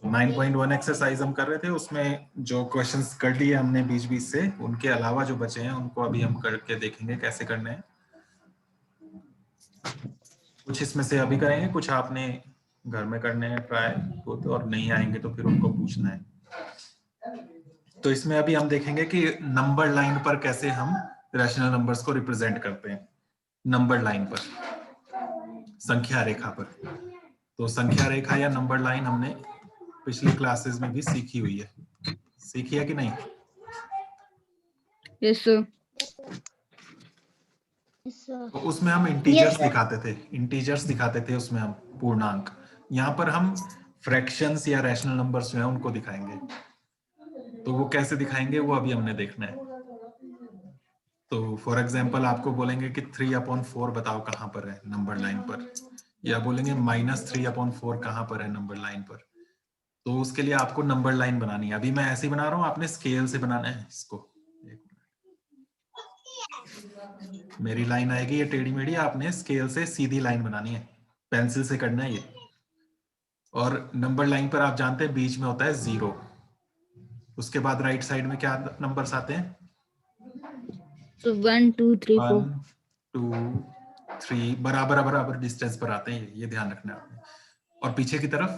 9.1 exercise हम कर रहे थे, उसमें जो क्वेश्चंस कर लिए हमने बीच बीच से, उनके अलावा जो बचे हैं उनको अभी हम करके देखेंगे कैसे करने हैं। कुछ इसमें से अभी करेंगे, कुछ आपने घर में करने हैं ट्राई खुद, और नहीं आएंगे तो फिर उनको पूछना है। तो इसमें अभी हम देखेंगे कि नंबर लाइन पर कैसे हम रैशनल नंबर्स को रिप्रेजेंट करते हैं। नंबर लाइन पर, संख्या रेखा पर। तो संख्या रेखा या नंबर लाइन हमने पिछली क्लासेस में भी सीखी हुई है, सीखी है कि नहीं? Yes sir. तो उसमें हम इंटीजर्स दिखाते थे, इंटीजर्स दिखाते थे उसमें हम पूर्णांक। यहाँ पर हम फ्रैक्शंस या रैशनल नंबर्स जो है उनको दिखाएंगे। तो वो कैसे दिखाएंगे वो अभी हमने देखना है। तो फॉर एग्जांपल आपको बोलेंगे कि 3/4 बताओ कहाँ पर है नंबर लाइन पर, या बोलेंगे -3/4 कहाँ पर है नंबर लाइन पर। तो उसके लिए आपको नंबर लाइन बनानी है। अभी मैं ऐसे ही बना रहा हूँ, आपने स्केल से बनाना है इसको। मेरी लाइन आएगी ये टेढ़ी मेढ़ी, आपने स्केल से सीधी लाइन बनानी है, पेंसिल से करना है ये। और नंबर लाइन पर आप जानते हैं बीच में होता है 0। उसके बाद राइट साइड में क्या नंबर्स आते हैं? तो 1 2 3 4 1 2 3 बराबर बराबर डिस्टेंस पर आते हैं, ये ध्यान रखना है आपने। और पीछे की तरफ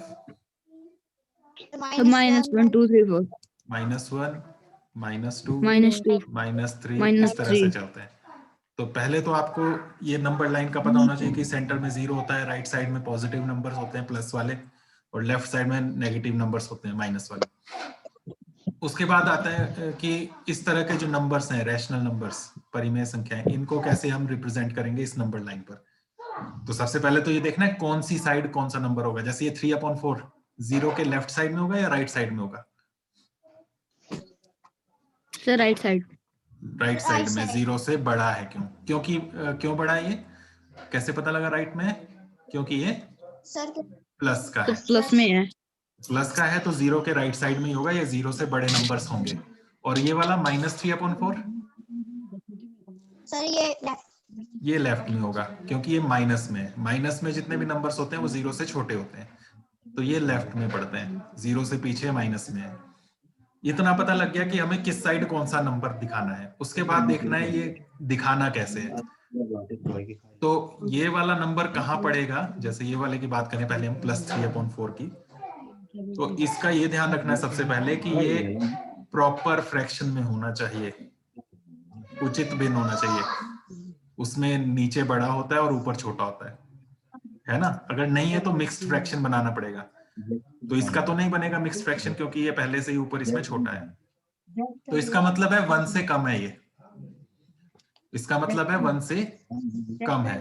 -1 2 3 4 -1 -2 -2 -3 इस तरह से -3। चलते हैं। तो पहले तो आपको ये नंबर लाइन का पता होना चाहिए कि सेंटर में 0 होता है, राइट साइड में पॉजिटिव नंबर्स होते हैं प्लस वाले, और लेफ्ट साइड में नेगेटिव नंबर्स होते हैं माइनस वाले। उसके बाद आता है कि इस तरह के जो नंबर्स हैं रैशनल नंबर्स, परिमेय संख्याएं, इनको कैसे हम रिप्रेजेंट करेंगे इस नंबर लाइन पर। तो सबसे पहले तो ये देखना है कौन सी साइड कौन सा नंबर होगा। जैसे ये 3/4 0 के लेफ्ट साइड में होगा या राइट साइड में होगा? Sir right side. Right side में 0 से बड़ा है। क्यों बड़ा है ये? कैसे पता लगा राइट में है? क्योंकि ये प्लस का तो है। प्लस में है। प्लस का है तो 0 के राइट साइड में ही होगा, ये 0 से बड़े नंबर्स होंगे। और ये वाला -3/4 सर ये लेफ्ट में होगा, क्योंकि ये माइनस में है। माइनस में जितने भी नंबर्स होते हैं वो 0 से छोटे होते हैं, तो ये लेफ्ट में पड़ते हैं, 0 से पीछे माइनस में है। इतना पता लग गया कि हमें किस साइड कौन सा नंबर दिखाना है। उसके बाद देखना है ये दिखाना कैसे है। तो ये वाला नंबर कहाँ पड़ेगा, जैसे ये वाले की बात करें पहले हम +3/4 की, तो इसका ये ध्यान रखना है सबसे पहले कि ये प्रॉपर फ्रैक्शन में होना चाहिए, उचित भिन्न होना चाहिए। उसमें नीचे बड़ा होता है और ऊपर छोटा होता है ना? अगर नहीं है तो मिक्स्ड फ्रैक्शन बनाना पड़ेगा। तो इसका तो नहीं बनेगा मिक्स्ड फ्रैक्शन, क्योंकि ये पहले से ही ऊपर इसमें छोटा है। तो इसका मतलब है 1 से कम है ये, इसका मतलब है 1 से कम है।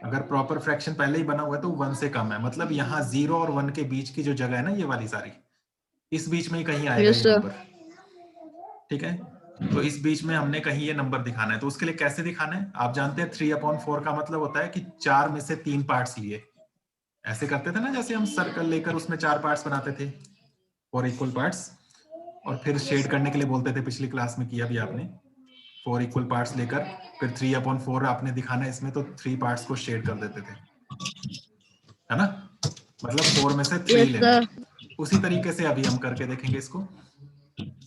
अगर प्रॉपर फ्रैक्शन पहले ही बना हुआ है तो 1 से कम है, मतलब यहाँ 0 और 1 के बीच की जो जगह है ना, ये वाली सारी, इस बीच में ही कहीं आएगा ये नंबर। ठीक है, तो इस बीच में हमने कहीं ये नंबर दिखाना है। तो उसके लिए कैसे दिखाना है? आप जानते हैं 3/4 का मतलब होता है कि 4 में से 3 पार्ट्स लिए। ऐसे करते थे ना, जैसे हम सर्कल लेकर उसमें 4 पार्ट्स बनाते थे, 4 इक्वल पार्ट्स, और फिर शेड करने के लिए बोलते थे। पिछली क्लास में किया भी आपने, 4 इक्वल पार्ट्स लेकर फिर 3/4 आपने दिखाना है इसमें, तो 3 पार्ट्स को शेड कर देते थे, है ना? मतलब 4 में से 3 लेने। उसी तरीके से अभी हम करके देखेंगे इसको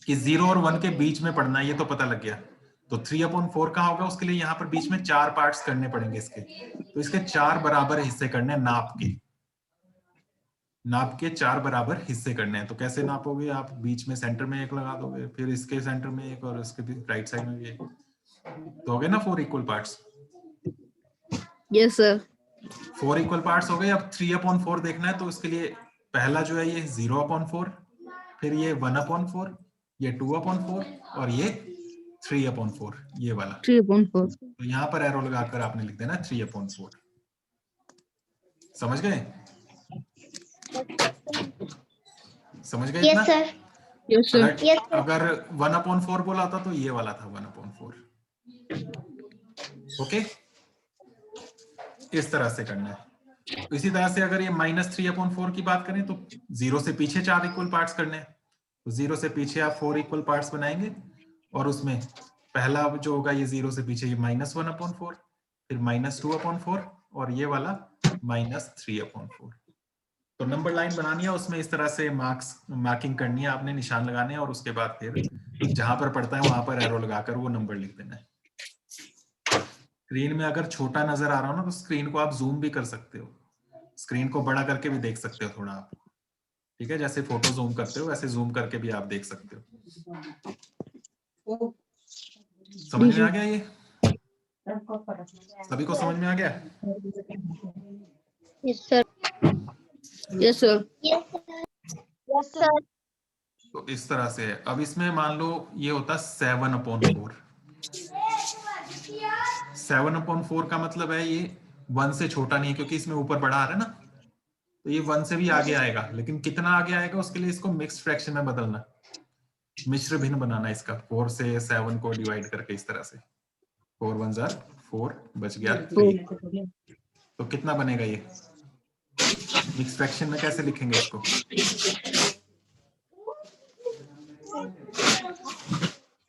कि 0 और 1 के बीच में पढ़ना है, ये तो पता लग गया। तो 3/4 कहाँ होगा, उसके लिए यहाँ पर बीच में 4 पार्ट्स करने पड़ेंगे इसके। तो इसके 4 बराबर हिस्से करने हैं, नाप के 4 बराबर हिस्से करने हैं। तो कैसे नापोगे आप? बीच में सेंटर में एक लगा दोगे, फिर इसके सेंटर में एक, और इसके भी राइट साइड में भी एक, तो हो गए ना 4 equal parts. Yes sir. 4 equal parts हो गए। अब 3/4 देखना है, तो इसके लिए पहला जो है ये 0/4, फिर ये 1/4, ये 2/4 और ये 3/4, ये वाला। 3/4। तो यहाँ पर एरो लगाकर आपने लिख देना 3/4। समझ गए? समझ गए इतना? Yes sir. Yes sir. अगर 1/4 बोला था तो ये वाला था 1/4। ओके, इस तरह से करना है। इसी तरह से अगर ये -3/4 की बात करें तो 0 से पीछे 4 इक्वल पार्ट्स करने हैं। तो 0 से पीछे आप 4 इक्वल पार्ट्स बनाएंगे, और उसमें पहला जो होगा ये 0 से पीछे ये -1/4, फिर -2/4, और ये वाला -3/4। तो नंबर लाइन बनानी है, उसमें इस तरह से मार्किंग करनी है आपने, निशान लगाने हैं, और उसके बाद फिर जहां पर पड़ता है वहां पर एरो लगाकर वो नंबर लिख देना है। स्क्रीन में अगर छोटा नजर आ रहा हो ना तो स्क्रीन को आप जूम भी कर सकते हो, स्क्रीन को बड़ा करके भी देख सकते हो थोड़ा आप, ठीक है, जैसे फोटो जूम करते हो वैसे जूम करके भी आप देख सकते हो। समझ में आ गया? ये सभी को समझ में आ गया? Yes sir. Yes sir. Yes sir. तो इस तरह से है। अब इसमें मान लो ये होता 7/4। 7/4 का मतलब है ये 1 से छोटा नहीं है, क्योंकि इसमें ऊपर बढ़ा आ रहा है ना, तो ये 1 से भी आगे आएगा, लेकिन कितना आगे आएगा उसके लिए इसको मिक्स्ड फ्रैक्शन में बदलना, मिश्र भिन्न बनाना इसका, 4 से 7 को डिवाइड करके इस तरह से, 4 1 जार 4 बच गया 3। तो कितना बनेगा ये? मिक्स्ड फ्रैक्शन में कैसे लिखेंगे इसको?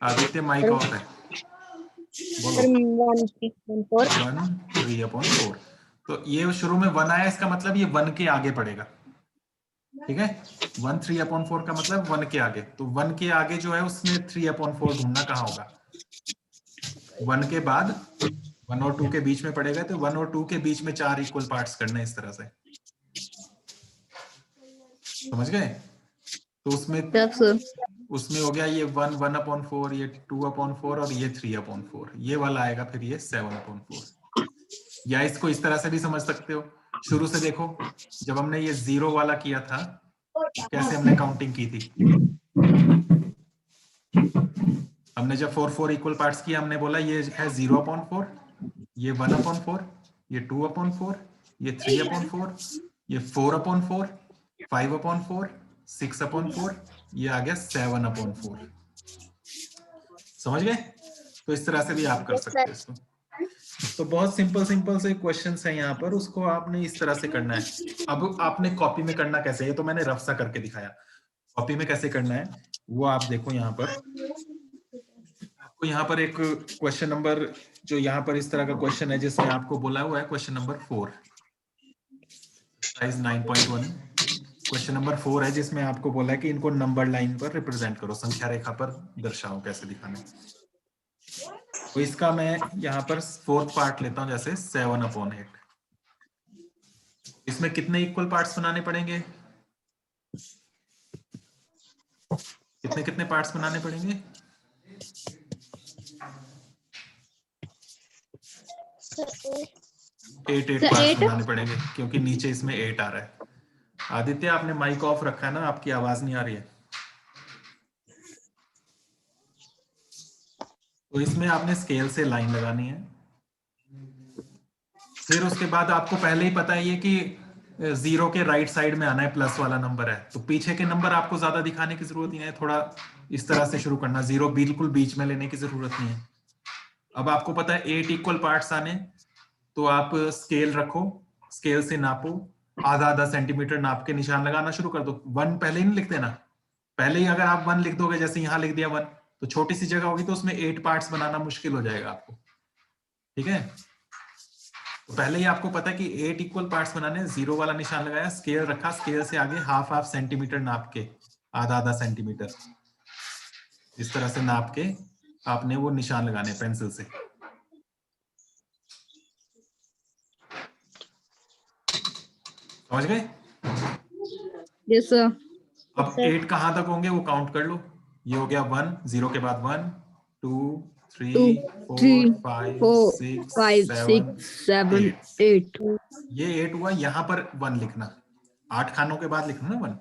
आदित्य माइक ऑफ है, बोलो। 1/3/4। तो ये शुरू में 1 आया, इसका मतलब ये 1 के आगे पड़ेगा, ठीक है। 1/3/4 का मतलब 1 के आगे, तो 1 के आगे जो है उसमें 3/4 ढूंढना कहाँ होगा? 1 के बाद 1 और 2 के बीच में पड़ेगा, तो 1 और 2 के बीच में 4 इक्वल पार्ट्स करना इस तरह से, समझ गए? तो उसमें हो गया ये 1/4, ये 2/4 और ये 3/4, ये वाला आएगा फिर ये 7/4। या इसको इस तरह से भी समझ सकते हो, शुरू से देखो, जब हमने ये 0 वाला किया था कैसे हमने काउंटिंग की थी, हमने जब 4 इक्वल पार्ट्स किया हमने बोला ये है 0/4, ये 1/4, ये 2/4, ये 3/4, ये 4/4, 5/4, 6/4, ये आ गया 7/4। समझ गए? तो इस तरह से भी आप कर सकते हैं इसको। तो बहुत सिंपल से क्वेश्चंस हैं यहाँ पर, उसको आपने इस तरह से करना है। अब आपने कॉपी में करना कैसे है, तो मैंने रफ सा करके दिखाया, कॉपी में कैसे करना है वो आप देखो। यहाँ पर आपको यहाँ पर एक क्वेश्चन नंबर, जो यहाँ पर इस तरह का क्वेश्चन है जिसमें आपको बोला हुआ है question number 4, size 9.1, question number 4 है जिसमें आपको बोला है कि इनको नंबर लाइन पर रिप्रेजेंट करो, संख्या रेखा पर दर्शाओ कैसे दिखाना। तो इसका मैं यहाँ पर 4th पार्ट लेता हूँ, जैसे 7/8। इसमें कितने इक्वल पार्ट्स बनाने पड़ेंगे? कितने कितने पार्ट्स बनाने पड़ेंगे? 8 पार्ट्स बनाने पड़ेंगे, क्योंकि नीचे इसमें 8 आ रहा है। आदित्य आपने माइक ऑफ रखा है ना, आपकी आवाज नहीं आ रही है। तो इसमें आपने स्केल से लाइन लगानी है, फिर उसके बाद आपको पहले ही पता है ये कि 0 के राइट साइड में आना है, प्लस वाला नंबर है, तो पीछे के नंबर आपको ज्यादा दिखाने की जरूरत नहीं है, थोड़ा इस तरह से शुरू करना, 0 बिल्कुल बीच में लेने की जरूरत नहीं है। अब आपको पता है 8 इक्वल पार्ट्स आने, तो आप स्केल रखो, स्केल से नापो, आधा सेंटीमीटर नाप के निशान लगाना शुरू कर दो। 1 पहले ही नहीं लिख देना, पहले ही अगर आप 1 लिख दोगे, जैसे यहाँ लिख दिया 1, तो छोटी सी जगह होगी तो उसमें 8 पार्ट्स बनाना मुश्किल हो जाएगा आपको, ठीक है। तो पहले ही आपको पता है कि 8 इक्वल पार्ट्स बनाने, 0 वाला निशान लगाया, स्केल रखा, स्केल से आगे हाफ सेंटीमीटर नाप के, आधा सेंटीमीटर इस तरह से नाप के आपने वो निशान लगाने पेंसिल से। समझ गए? Yes sir. अब 8 कहां तक होंगे वो काउंट कर लो। ये हो गया 1, 0 के बाद 1 2 3 4 5 6 7 8। ये 8 हुआ, यहां पर 1 लिखना, 8 खानों के बाद लिखना ना 1।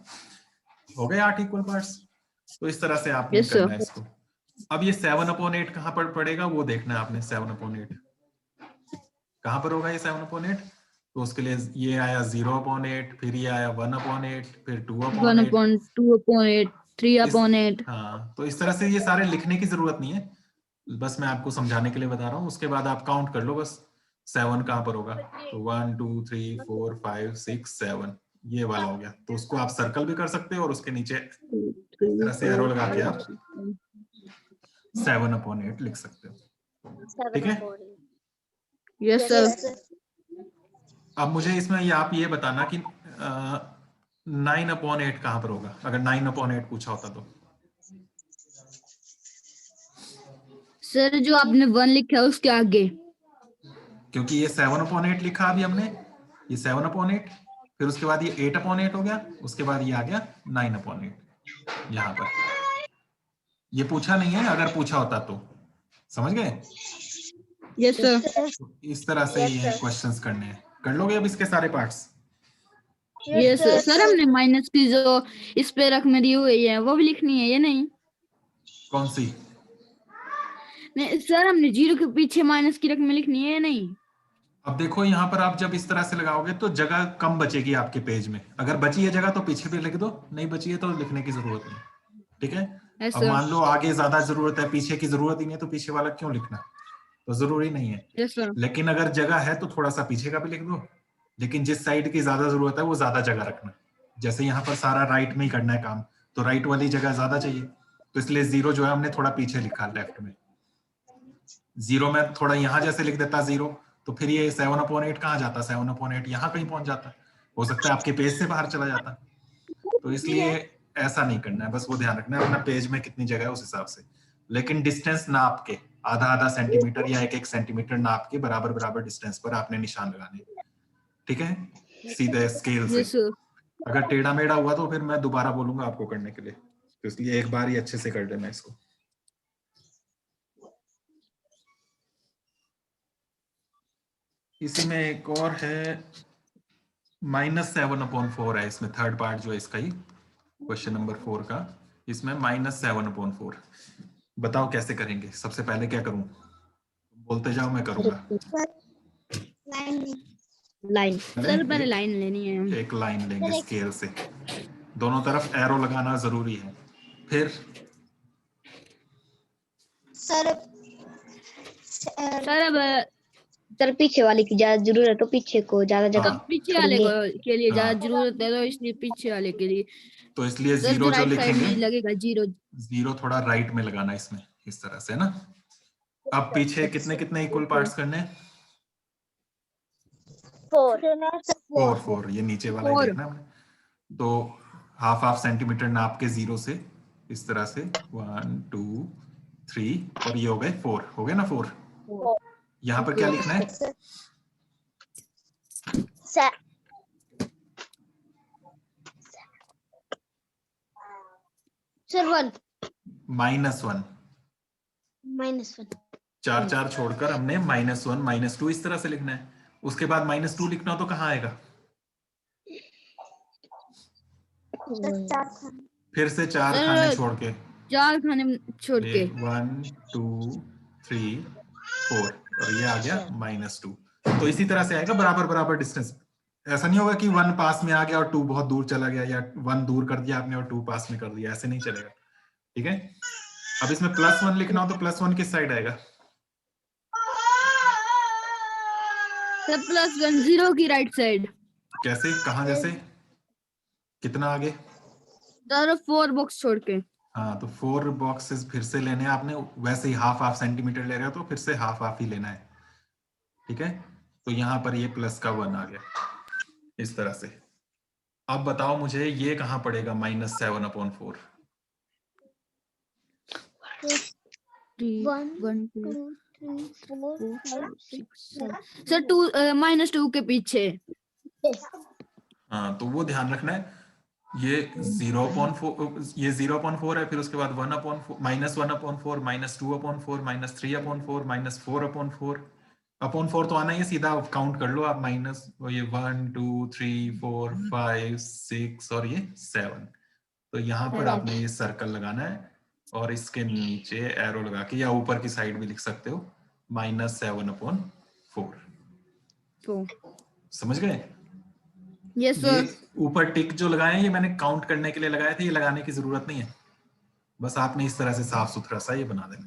हो गए 8 इक्वल पार्ट्स। तो इस तरह से आपने Yes, करना sir. है इसको। अब ये 7/8 कहां पर पड़ेगा वो देखना है आपने। 7/8 कहां पर होगा ये 7/8? तो उसके लिए ये आया 0/8, फिर ये आया 1/8, फिर 2/8, 1/2/8, 3/8. हाँ। तो इस तरह से ये सारे लिखने की जरूरत नहीं है, बस मैं आपको समझाने के लिए बता रहा हूँ। उसके बाद आप काउंट कर लो बस 7 कहां पर होगा। तो 1 2 3 4 5 6 7 ये वाला हो गया। तो उसको आप सर्कल भी कर सकते हो और उसके नीचे इस तरह से एरो लगा के आप 7/8 लिख सकते हो, ठीक है। Yes, sir. अब मुझे इसमें आप ये बताना कि 9/8 कहाँ पर होगा, अगर 9/8 पूछा होता तो। सर जो आपने 1 लिखा है उसके आगे। क्योंकि ये 7/8 लिखा अभी हमने, ये 7/8, फिर उसके बाद ये 8/8 हो गया, उसके बाद ये आ गया 9/8 यहाँ पर। ये पूछा नहीं है, अगर पूछा होता तो। समझ गए? Yes sir. इस तरह से ये क्वेश्चंस करने हैं। कर लोगे अब इसके सारे पार्ट्स? यस सर, हमने माइनस की जो इस पे रकम दी हुई है वो भी लिखनी है, ये नहीं? कौन सी? नहीं सर, हमने 0 के पीछे माइनस की रकम लिखनी है, ये नहीं? अब देखो यहाँ पर आप जब इस तरह से लगाओगे तो जगह कम बचेगी आपके पेज में। अगर बची है जगह तो पीछे भी लिख दो, नहीं बची है तो लिखने की जरूरत नहीं। ठीक है? यस अब सर। मान लो आगे ज्यादा जरूरत है, पीछे की जरूरत ही नहीं है, तो पीछे वाला क्यों लिखना? तो जरूरी नहीं है। Yes sir. लेकिन अगर जगह है तो थोड़ा सा पीछे का भी लिख दो, लेकिन जिस साइड की ज्यादा जरूरत है वो ज्यादा जगह रखना। जैसे यहाँ पर सारा राइट में ही करना है काम, तो राइट वाली जगह ज्यादा चाहिए, तो इसलिए 0 जो है हमने थोड़ा पीछे लिखा लेफ्ट में। 0 में थोड़ा यहाँ जैसे लिख देता 0, तो फिर ये 7/8 कहाँ जाता? 7/8 यहाँ कहीं पहुंच जाता, हो सकता है आपके पेज से बाहर चला जाता। तो इसलिए ऐसा नहीं करना है, बस वो ध्यान रखना है अपना पेज में कितनी जगह है उस हिसाब से। लेकिन डिस्टेंस नाप के, आधा आधा सेंटीमीटर या 1-1 सेंटीमीटर नाप के बराबर बराबर डिस्टेंस पर आपने निशान लगाने। ठीक है? सीधे स्केल से। Yes sir. अगर टेढ़ा मेढ़ा हुआ तो फिर मैं दोबारा बोलूंगा आपको करने के लिए, तो इसलिए एक बार ही अच्छे से कर लेना इसको। इसी में एक और है, -7/4 है इसमें, थर्ड पार्ट जो है इसका ही, क्वेश्चन नंबर 4 का। इसमें -7/4 बताओ कैसे करेंगे? सबसे पहले क्या करूं? बोलते जाओ, मैं करूंगा। लाइन सर, पहले लाइन लेनी है। एक लाइन लेंगे स्केल से, दोनों तरफ एरो लगाना जरूरी है। फिर सर अब सर पीछे वाले की ज्यादा जरूरत है तो पीछे को ज्यादा जगह हाँ, पीछे वाले को के लिए ज्यादा हाँ। जरूरत है, तो इसलिए पीछे वाले के लिए तो इसलिए सर 0 जो राइट साइड में लिखेंगे, लगेगा 0। 0 थोड़ा राइट में लगाना इसमें, इस तरह से ना। अब पीछे कितने कितने इक्वल पार्ट्स करने हैं? 4 ये नीचे वाला ही 4। देखना है। तो हाफ सेंटीमीटर नाप के 0 से इस तरह से 1 2 3 और ये हो गए 4, हो गए ना 4। यहाँ पर क्या लिखना है? सर -1 -1 4 छोड़कर हमने -1 -2 इस तरह से लिखना है। उसके बाद -2 लिखना हो तो कहाँ आएगा? फिर से 4 खाने छोड़ के, 4 खाने छोड़ के 1 2 3 4 और ये आ गया -2। तो इसी तरह से आएगा बराबर बराबर डिस्टेंस। ऐसा नहीं होगा कि 1 पास में आ गया और 2 बहुत दूर चला गया, या 1 दूर कर दिया आपने और 2 पास में कर दिया, ऐसे नहीं चलेगा। ठीक है? अब इसमें +1 लिखना हो तो +1 किस साइड आएगा? सर +1 0 की राइट साइड। कैसे? कहाँ जैसे? कितना आगे? सर 4 बॉक्स छोड़ के। हाँ, तो 4 बॉक्सेस फिर से लेने हैं आपने, वैसे ही हाफ सेंटीमीटर ले रहे हो तो फिर से हाफ ही लेना है। ठीक है? तो यहाँ पर ये +1 आ गया इस तरह से। अब बताओ मुझे ये कहाँ पड़ेगा -7/4? 1 2 3 4 5 6 7 सर -2 के पीछे। हाँ, तो वो ध्यान रखना है। ये 0/4, ये 0/4 है, फिर उसके बाद -1/4, -1/4, -2/4, -3/4, -4/4। /4 तो आना ही है, सीधा काउंट कर लो आप। माइनस ये 1 2 3 4 5 6 और ये 7। तो यहाँ पर आपने ये सर्कल लगाना है और इसके नीचे एरो लगा के, या ऊपर की साइड भी लिख सकते हो, -7/4। समझ गए? यस ये सर। ऊपर टिक जो लगाए हैं ये मैंने काउंट करने के लिए लगाए थे, ये लगाने की जरूरत नहीं है, बस आपने इस तरह से साफ सुथरा सा ये बना देना।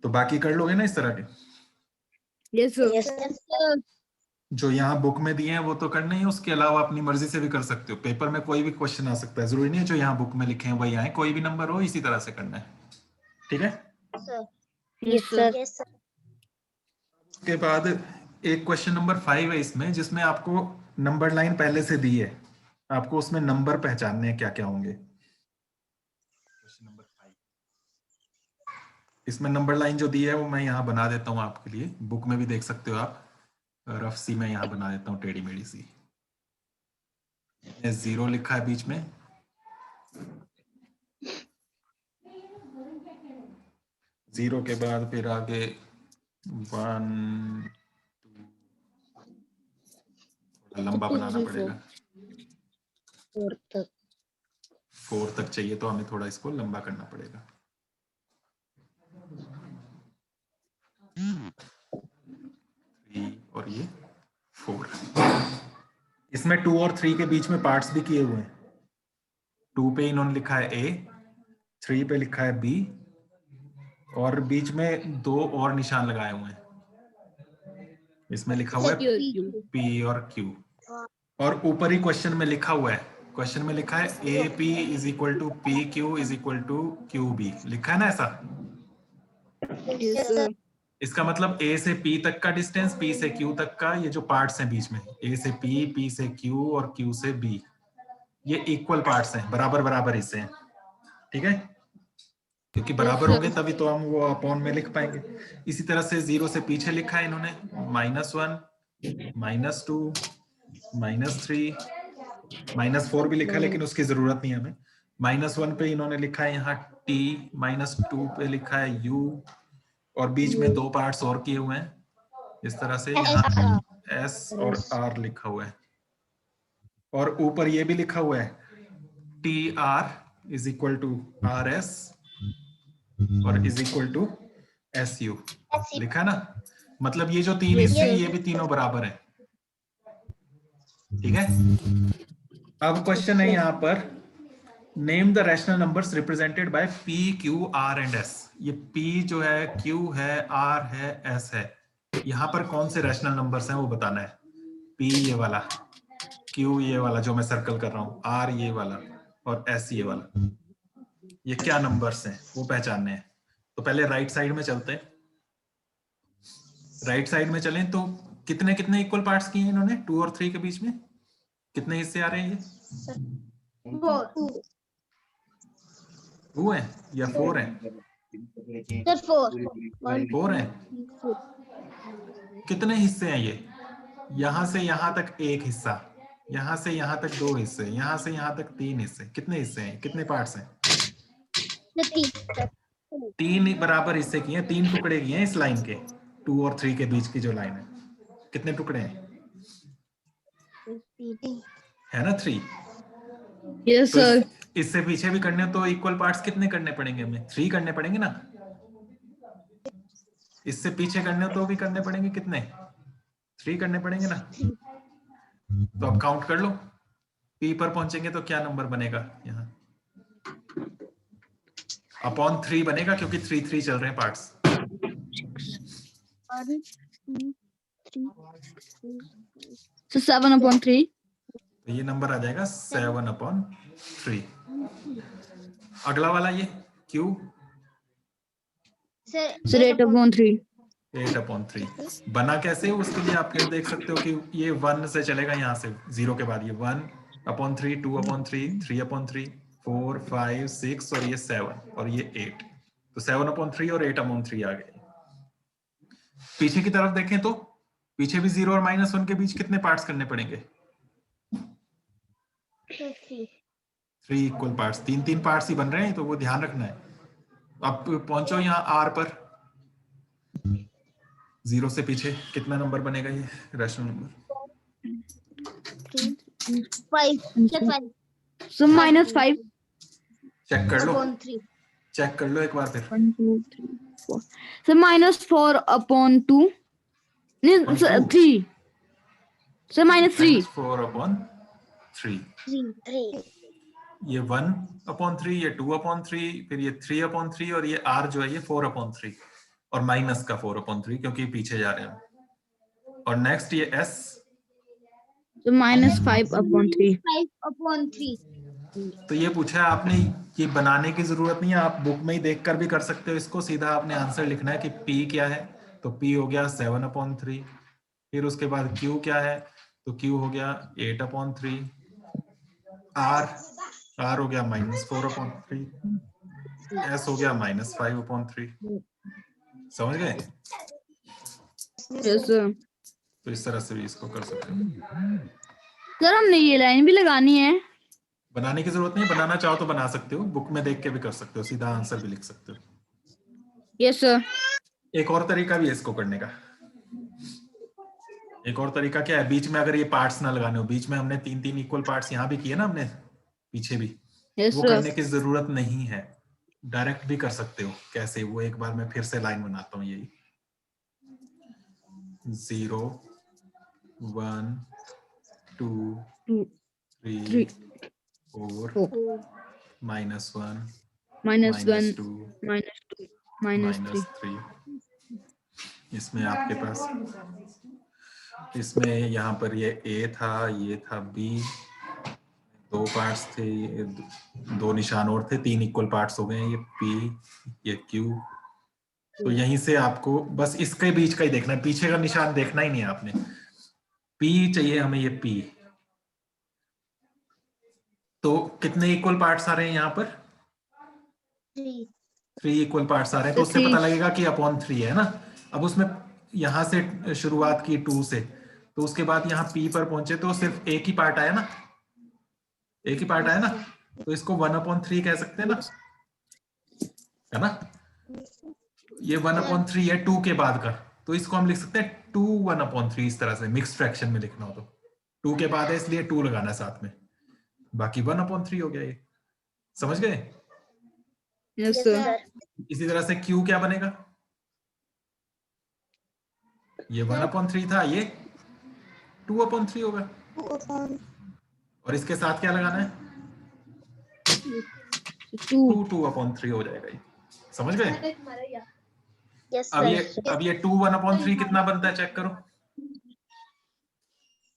तो बाकी कर लोगे ना इस तरह के? Yes sir. जो यहाँ बुक में दिए हैं वो तो करना ही है, उसके अलावा अपनी मर्जी से भी कर सकते हो। पेपर में कोई भी क्वेश्चन आ सकता है, जरूरी नहीं है जो यहाँ बुक में लिखे हैं वही आए, कोई भी नंबर हो इसी तरह से करना है। ठीक है? Yes sir. उसके बाद एक क्वेश्चन नंबर 5 है इसमें, जिसमें आपको नंबर लाइन पहले से दी है, आपको उसमें नंबर पहचानने हैं क्या क्या होंगे। क्वेश्चन नंबर 5 इसमें नंबर लाइन जो दी है वो मैं यहाँ बना देता हूँ आपके लिए, बुक में भी देख सकते हो आप। रफ सी मैं यहाँ बना देता हूँ टेढ़ी मेढ़ी सी। 0 लिखा है बीच में, 0 के बाद फिर आगे 1 2 लंबा बनाना पड़ेगा। 4 तक 4 तक चाहिए तो हमें थोड़ा इसको लंबा करना पड़ेगा। 3 और ये 4। इसमें 2 और 3 के बीच में पार्ट्स भी किए हुए हैं। 2 पे इन्होंने लिखा है A, 3 पे लिखा है B, और बीच में 2 और निशान लगाए हुए हैं। इसमें लिखा हुआ है P और Q, और ऊपर ही क्वेश्चन में लिखा हुआ है, क्वेश्चन में लिखा है AP is equal to PQ is equal to QB, लिखा है ना ऐसा। Yes, sir. इसका मतलब A से P तक का डिस्टेंस, P से Q तक का, ये जो पार्ट्स हैं बीच में, A से P, P से Q और Q से B, ये इक्वल पार्ट्स हैं, बराबर बराबर हिस्से हैं, ठीक है। क्योंकि बराबर sir. होंगे तभी तो हम वो अपॉन में लिख पाएंगे। इसी तरह से 0 से पीछे लिखा है इन्होंने -1, -2, -3, -4 भी लिखा है, लेकिन उसकी जरूरत नहीं है हमें। -1 पे इन्होंने लिखा है यहाँ T, -2 पे लिखा है U, और बीच में 2 पार्ट्स और किए हुए हैं इस तरह से, यहाँ S और R लिखा हुआ है, और ऊपर ये भी लिखा हुआ है TR is equal to RS और इज इक्वल टू SU, लिखा है ना। मतलब ये जो 3 हिस्से हैं ये भी तीनों बराबर हैं, ठीक है। अब क्वेश्चन है यहाँ पर, name the rational numbers represented by P, Q, R and S। ये P जो है, Q है, R है, S है, यहाँ पर कौन से रैशनल नंबर्स हैं वो बताना है। P ये वाला, Q ये वाला जो मैं सर्कल कर रहा हूँ, R ये वाला और S ये वाला, ये क्या नंबर्स हैं वो पहचानने हैं। तो पहले राइट साइड में चलते हैं। राइट साइड में चलें तो कितने कितने इक्वल पार्ट्स किए हैं इन्होंने 2 और 3 के बीच में, कितने हिस्से आ रहे हैं ये? 2 है या 4 है? 4 है। कितने हिस्से हैं ये? यहां से यहां तक एक हिस्सा, यहां से यहां तक 2 हिस्से, यहां से यहां तक 3 हिस्से। कितने हिस्से हैं, कितने पार्ट्स हैं? 3 बराबर हिस्से किए हैं, 3 टुकड़े किए हैं इस लाइन के, 2 और 3 के बीच की जो लाइन है। कितने टुकड़े हैं? है ना 3। Yes, तो sir. इससे पीछे भी करने तो इक्वल पार्ट्स कितने करने पड़ेंगे हमें? 3 करने पड़ेंगे ना। इससे पीछे करने तो भी करने पड़ेंगे, कितने? 3 करने पड़ेंगे ना। तो अब काउंट कर लो, P पर पहुंचेंगे तो क्या नंबर बनेगा यहाँ? अपॉन 3 बनेगा, क्योंकि 3 3 चल रहे हैं पार्ट्स। So 7/3. तो ये नंबर आ जाएगा 7/3। अगला वाला ये Q, So 8/3. 8/3 बना कैसे, उसके लिए आप देख सकते हो कि ये 1 से चलेगा, यहाँ से 0 के बाद ये 1/3, 2/3, 3/3, 4, 5, 6 और ये 7 और ये 8। तो 7/3 और 8/3 आ गए। पीछे की तरफ देखें तो पीछे भी 0 और -1 के बीच कितने पार्ट्स करने पड़ेंगे? 3 इक्वल पार्ट्स, 3 पार्ट्स ही बन रहे हैं, तो वो ध्यान रखना है। अब पहुंचो यहाँ R पर, 0 से पीछे कितना नंबर बनेगा ये रैशनल नंबर? 5 So -5. चेक कर लो, चेक कर लो एक बार फिर। 1, 2, 3, 4. So -4/2. No, so 3. So -3. -4/3, ये 1/3, ये 2/3, फिर ये 3/3 और ये R जो है ये 4/3 और माइनस का 4/3 क्योंकि पीछे जा रहे हैं। और नेक्स्ट ये S, So -5/3. तो ये पूछा है आपने, ये बनाने की जरूरत नहीं है, आप बुक में ही देखकर भी कर सकते हो इसको। सीधा आपने आंसर लिखना है कि P क्या है, तो P हो गया 7/3, फिर उसके बाद क्यू क्या है, तो क्यू हो गया 8/3, आर हो गया -4/3, एस हो गया -5/3। समझ गए? Yes sir. तो इस तरह से भी इसको कर सकते हो। सर हमने ये लाइन भी लगानी है? बनाने की जरूरत नहीं, बनाना चाहो तो बना सकते हो, बुक में देख के भी कर सकते हो, सीधा आंसर भी लिख सकते हो। Yes sir. एक और तरीका भी है इसको करने का। एक और तरीका क्या है, बीच में अगर ये पार्ट्स ना लगाने हो, बीच में हमने 3-3 इक्वल पार्ट्स यहाँ भी किए ना हमने, पीछे भी, यस वो सर। करने की जरूरत नहीं है, डायरेक्ट भी कर सकते हो। कैसे, वो एक बार मैं फिर से लाइन बनाता हूँ, यही 0 1 2 2 3 3 4 4 -1 -1 -2 -2 -3। -3। इसमें आपके पास, इसमें यहाँ पर ये ए था, ये था बी, 2 पार्ट्स थे, ये 2 निशान और थे, 3 इक्वल पार्ट्स हो गए, ये पी, ये क्यू। तो यहीं से आपको बस इसके बीच का ही देखना है, पीछे का निशान देखना ही नहीं है आपने। पी चाहिए हमें, ये पी। तो कितने इक्वल पार्ट्स आ रहे हैं यहाँ पर? 3 इक्वल पार्ट्स आ रहे हैं, तो उससे पता लगेगा कि /3 है ना। अब उसमें यहां से शुरुआत की 2 से, तो उसके बाद यहाँ पी पर पहुंचे तो सिर्फ एक ही पार्ट आया ना, एक ही पार्ट आया ना, तो इसको 1/3 कह सकते हैं ना, है ना। ये 1/3 है 2 के बाद का, तो इसको हम लिख सकते हैं 2 1/3, इस तरह से मिक्स फ्रैक्शन में लिखना हो तो 2 के बाद है इसलिए 2 लगाना है साथ में, बाकी 1/3 हो गया ये। समझ गए? Yes sir. इसी तरह से क्यू क्या बनेगा, ये 1/3 था, ये 2/3 होगा, और इसके साथ क्या लगाना है, 2 2/3 हो जाएगा ये। समझ गए? यस अब सर। ये 2 1/3 कितना बनता है, चेक करो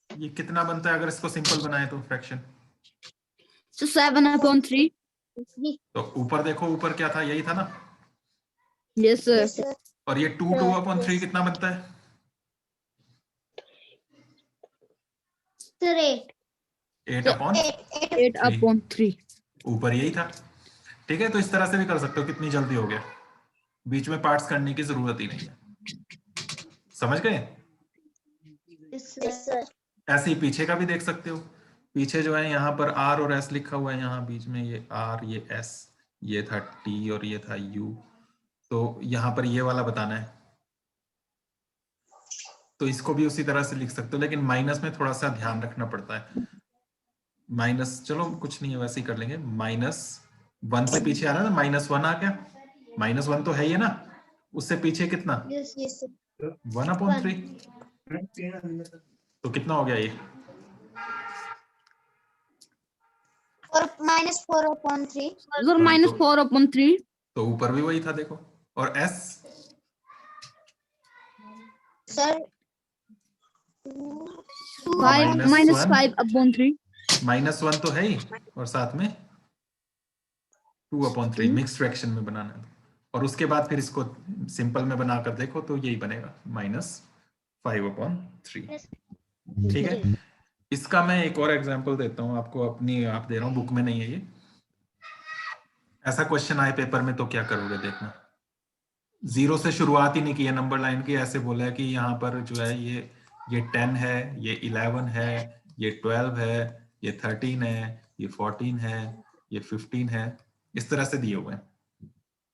ये कितना बनता है अगर इसको सिंपल बनाए तो फ्रैक्शन। So 7/3। तो ऊपर देखो, ऊपर क्या था, यही था ना। Yes sir. और ये 2 2/3 कितना बनता है, 8/3। 8/3। ऊपर यही था। ठीक है, तो इस तरह से भी कर सकते हो, कितनी जल्दी हो गया, बीच में पार्ट्स करने की जरूरत ही नहीं है। समझ गए? ऐसे ही पीछे का भी देख सकते हो। पीछे जो है यहाँ पर आर और एस लिखा हुआ है, यहाँ बीच में ये आर, ये एस, ये था टी और ये था यू, तो यहाँ पर ये वाला बताना है, तो इसको भी उसी तरह से लिख सकते हो, लेकिन माइनस में थोड़ा सा ध्यान रखना पड़ता है। माइनस, चलो कुछ नहीं है, वैसे ही कर लेंगे। -1 से पीछे आ रहा है ना, -1 आ गया, -1 तो है ही ना, उससे पीछे कितना, 1/3, तो कितना हो गया ये, और -4/3। सर -4/3। तो ऊपर भी वही था देखो। और एस सर -5/3। -1 तो है ही, और साथ में 2/3 मिक्स फ्रैक्शन में बनाना है। और उसके बाद फिर इसको सिंपल में बनाकर देखो तो यही बनेगा -5/3। ठीक है, इसका मैं एक और एग्जांपल देता हूं आपको, अपनी आप दे रहा हूं, बुक में नहीं है ये। ऐसा क्वेश्चन आए पेपर में तो क्या करोगे, देखना। 0 से शुरुआत ही नहीं की है नंबर लाइन की, ऐसे बोला है कि यहाँ पर जो है ये 10 है, ये 11 है, ये 12 है, ये 13 है, ये 14 है, ये 15 है, इस तरह से दिए हुए हैं।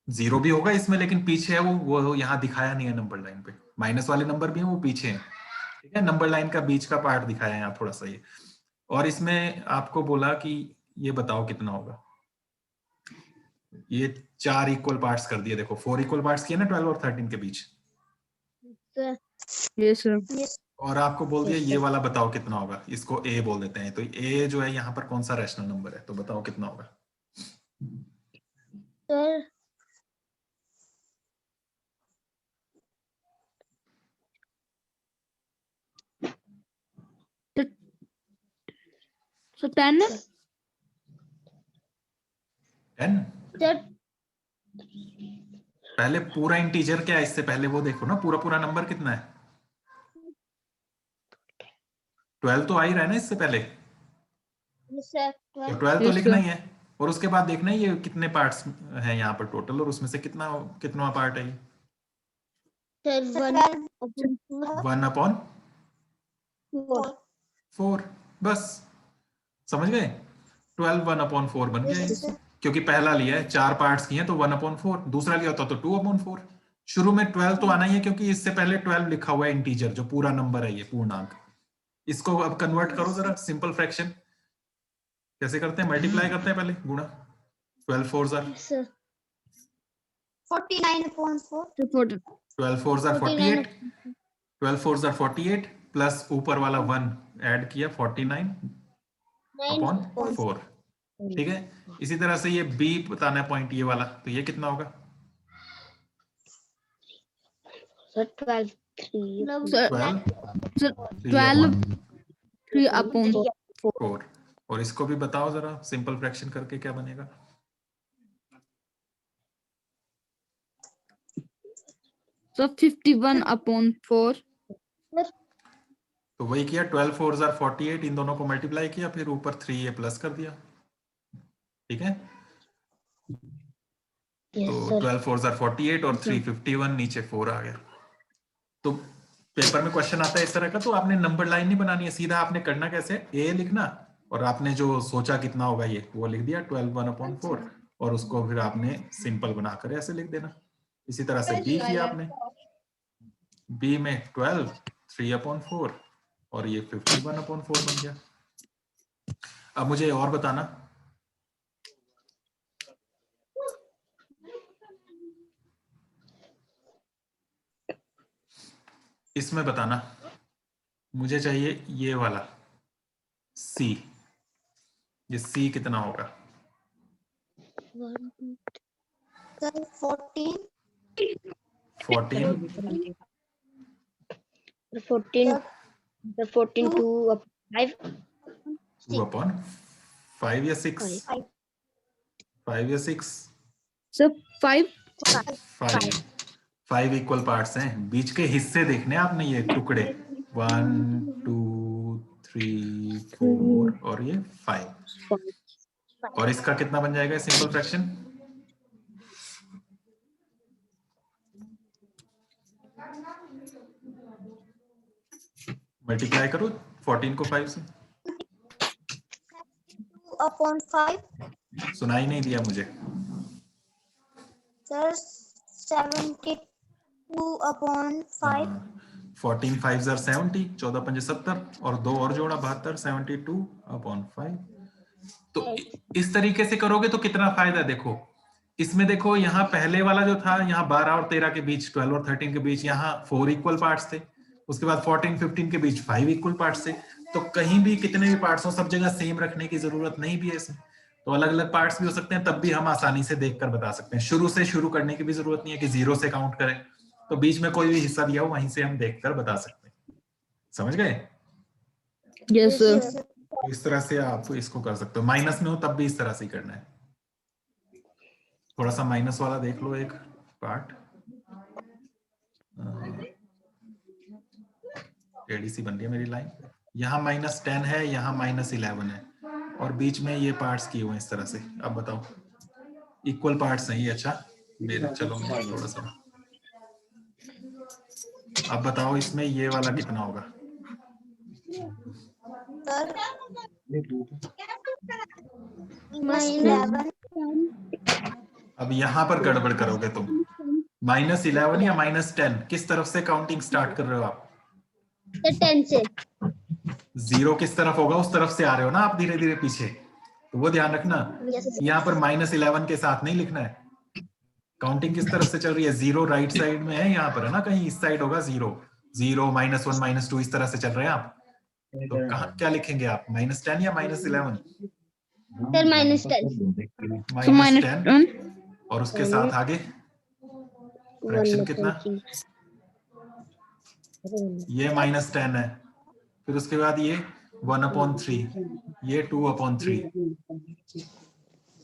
0 भी होगा इसमें, लेकिन पीछे है वो यहाँ दिखाया नहीं है नंबर लाइन पे। माइनस वाले नंबर भी हैं, वो पीछे हैं। ठीक है, नंबर लाइन का बीच का पार्ट दिखाया है यहाँ थोड़ा सा ये। और इसमें आपको बोला कि ये बताओ कितना होगा। ये 4 इक्वल पार्ट्स कर दिए, देखो 4 इक्वल पार्ट्स किए ना 12 और 13 के बीच। Yes sir. और आपको बोल दिया ये वाला बताओ कितना होगा, इसको ए बोल देते हैं। तो ए जो है यहाँ पर कौन सा रैशनल नंबर है, तो बताओ कितना होगा। सर 10। 10। पहले पूरा इंटीजर क्या है, इससे पहले वो देखो ना, पूरा पूरा नंबर कितना है। 12 तो आ ही रहा है ना इससे पहले, सर तो 12 तो Yes, लिखना sir. ही है, और उसके बाद देखना है ये कितने पार्ट्स हैं यहाँ पर टोटल, और उसमें से कितना पार्ट है ये। सर 1/4, बस समझ गए। 12 1/4 बन गया ये। क्योंकि पहला लिया है, 4 पार्ट्स किए हैं तो 1/4, दूसरा लिया होता तो 2/4। शुरू में 12 तो आना ही है, क्योंकि इससे पहले 12 लिखा हुआ है इंटीजर, जो पूरा नंबर है ये पूर्णांक। इसको अब कन्वर्ट करो जरा, सिंपल फ्रैक्शन कैसे करते हैं, मल्टीप्लाई करते हैं पहले, गुणा। 12 4s are 49/4 Reported. 12 4s are 48, 12 4s are 48 plus ऊपर वाला 1 ऐड किया 49/4। ठीक है, इसी तरह से ये बी बताना है पॉइंट ये वाला, तो ये कितना होगा। Sir 12 Sir, 12 sir, 3/4, 3/4. और इसको भी बताओ जरा सिंपल फ्रैक्शन करके क्या बनेगा। So 51/4. तो वही किया, 12 4s are 48, इन दोनों को मल्टीप्लाई किया, फिर ऊपर 3 ये प्लस कर दिया। ठीक है, तो 12 4s are 48 और 3 51, नीचे 4 आ गया। तो पेपर में क्वेश्चन आता है इस तरह का, तो आपने नंबर लाइन नहीं बनानी है, सीधा आपने करना कैसे, ए लिखना और आपने जो सोचा कितना होगा ये वो लिख दिया 12 1/4, और उसको फिर आपने सिंपल बनाकर ऐसे लिख देना। इसी तरह से बी किया आपने, बी में 12 3/4 और ये 51/4 बन गया। अब मुझे और बताना, इसमें बताना मुझे चाहिए ये वाला सी, ये सी कितना होगा। 14 14 2/5 2/5 या 6, 5 या 6, So 5. 5 इक्वल पार्ट्स हैं, बीच के हिस्से देखने आपने, ये टुकड़े 1 2 3 4 और ये 5, और इसका कितना बन जाएगा सिंपल फ्रैक्शन। मल्टीप्लाई करो 14 को 5 से। 2/5 सुनाई नहीं दिया मुझे। सर 72/5 14 5s are 70, 14 5 70, और 2 और जोड़ा 72, 72/5। तो इस तरीके से करोगे तो कितना फायदा, देखो इसमें देखो, यहाँ पहले वाला जो था, यहाँ 12 और 13 के बीच, 12 और 13 के बीच यहाँ 4 इक्वल पार्ट्स थे, उसके बाद 14 15 के बीच 5 इक्वल पार्ट्स थे। तो कहीं भी कितने भी पार्ट्स हो, सब जगह सेम रखने की जरूरत नहीं भी है इसमें, तो अलग अलग पार्ट्स भी हो सकते हैं, तब भी हम आसानी से देखकर बता सकते हैं। शुरू से शुरू करने की भी जरूरत नहीं है कि 0 से काउंट करें, तो बीच में कोई भी हिस्सा दिया हो वहीं से हम देखकर बता सकते हैं। समझ गए। Yes, sir. तो इस तरह से आप इसको कर सकते हो, माइनस में हो तब भी इस तरह से ही करना है। थोड़ा सा माइनस वाला देख लो एक पार्ट, टेढ़ी सी बन रही है मेरी लाइन, यहाँ -10 है, यहाँ -11 है, और बीच में ये पार्ट्स किए हुए हैं इस तरह से। अब बताओ, इक्वल पार्ट्स नहीं, अच्छा मेरे चलो थोड़ा सा, अब बताओ इसमें ये वाला कितना होगा। अब यहाँ पर गड़बड़ करोगे तुम, -11 या -10, किस तरफ से काउंटिंग स्टार्ट कर रहे हो आप। 10 से 0 किस तरफ होगा उस तरफ से आ रहे हो ना आप धीरे धीरे पीछे, तो वो ध्यान रखना। यहाँ पर -11 के साथ नहीं लिखना है, काउंटिंग किस तरफ से चल रही है। 0 राइट साइड में है, यहाँ पर है ना, कहीं इस साइड होगा 0 0 -1 -2 इस तरह से चल रहे हैं आप, तो कहाँ क्या लिखेंगे आप, -10 या -11। Sir -10 So minus -10 1. और उसके साथ आगे फ्रैक्शन कितना, ये -10 है, फिर उसके बाद ये 1/3, ये 2/3।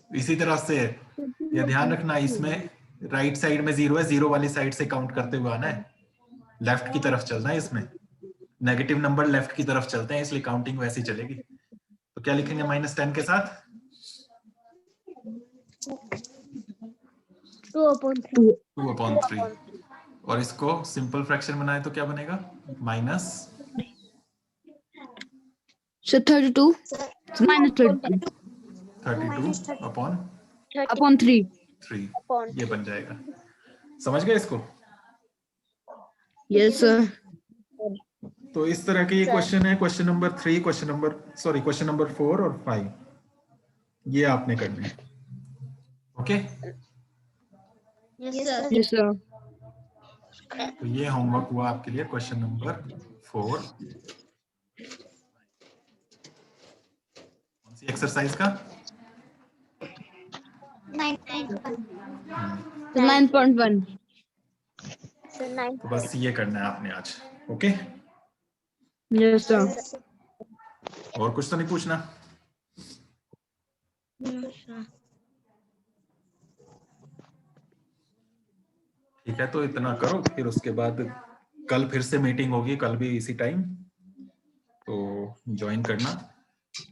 इसी तरह से ये ध्यान रखना, इसमें राइट साइड में 0 है, 0 वाली साइड से काउंट करते हुए आना है, लेफ्ट की तरफ चलना है इसमें। नेगेटिव नंबर लेफ्ट की तरफ चलते हैं, इसलिए काउंटिंग वैसी चलेगी। तो क्या लिखेंगे -10 के साथ? 2/3। और इसको सिंपल फ्रैक्शन बनाए तो क्या बनेगा? Minus So 32 minus 32 upon 3. 32/3 ये बन जाएगा। समझ गए इसको? Yes, sir. तो इस तरह के ये क्वेश्चन है, क्वेश्चन नंबर 3, क्वेश्चन नंबर 4 और 5 ये आपने करने हैं। Okay, Yes, sir. तो ये होमवर्क हुआ आपके लिए क्वेश्चन नंबर 4। कौन सी एक्सरसाइज का? 9.1. तो बस ये करना है आपने आज। Okay, Yes, sir. और कुछ तो नहीं पूछना? ठीक है, तो इतना करो, फिर उसके बाद कल फिर से मीटिंग होगी, कल भी इसी टाइम, तो ज्वाइन करना।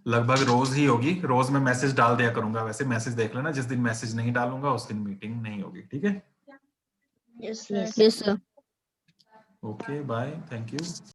लगभग रोज ही होगी, रोज मैं मैसेज डाल दिया करूंगा, वैसे मैसेज देख लेना, जिस दिन मैसेज नहीं डालूंगा उस दिन मीटिंग नहीं होगी। ठीक है, Yes, sir. Okay, bye, thank you.